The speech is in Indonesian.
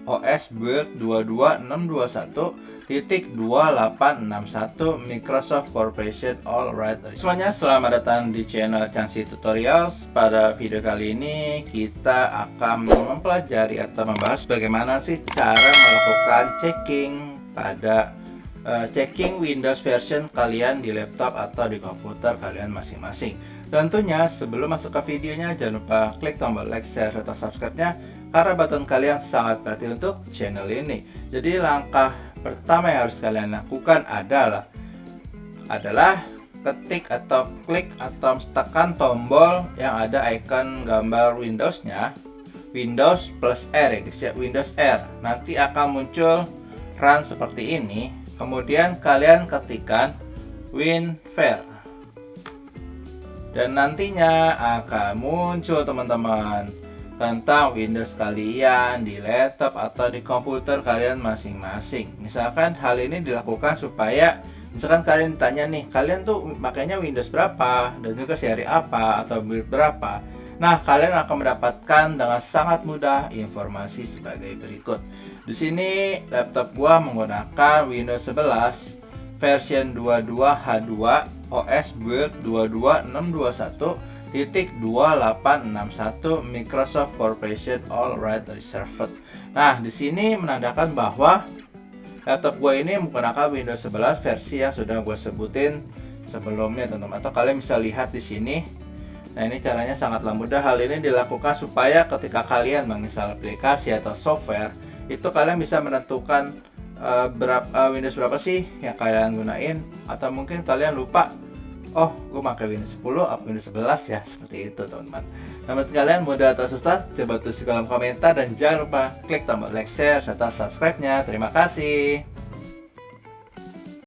OS build 22621.2861 Microsoft Corporation All Right. Semuanya, selamat datang di channel Chansi Tutorials. Pada video kali ini kita akan mempelajari atau membahas bagaimana sih cara melakukan checking Windows version kalian di laptop atau di komputer kalian masing-masing. Tentunya sebelum masuk ke videonya, jangan lupa klik tombol like, share, serta subscribe-nya karena bantuan kalian sangat penting untuk channel ini. Jadi langkah pertama yang harus kalian lakukan adalah ketik atau klik atau tekan tombol yang ada icon gambar Windows-nya, Windows plus R ya guys ya, Windows R. Nanti akan muncul run seperti ini. Kemudian kalian ketikkan WinVer. Dan nantinya akan muncul teman-teman tentang Windows kalian di laptop atau di komputer kalian masing-masing. Misalkan hal ini dilakukan supaya misalkan kalian ditanya nih, kalian tuh makanya Windows berapa dan juga seri apa atau build berapa. Nah, kalian akan mendapatkan dengan sangat mudah informasi sebagai berikut. Di sini laptop gua menggunakan Windows 11 version 22H2 OS build 22621.2861 Microsoft Corporation All Right Reserved. Nah, di sini menandakan bahwa laptop gue ini menggunakan Windows 11 versi yang sudah gue sebutin sebelumnya, teman-teman. Atau kalian bisa lihat di sini. Nah, ini caranya sangatlah mudah. Hal ini dilakukan supaya ketika kalian menginstal aplikasi atau software, itu kalian bisa menentukan Windows berapa sih yang kalian gunain, atau mungkin kalian lupa, oh gue pakai Windows 10 atau Windows 11 ya, seperti itu teman-teman. Menurut kalian mudah atau susah? Coba tulis di kolom komentar dan jangan lupa klik tombol like, share, serta subscribe-nya. Terima kasih.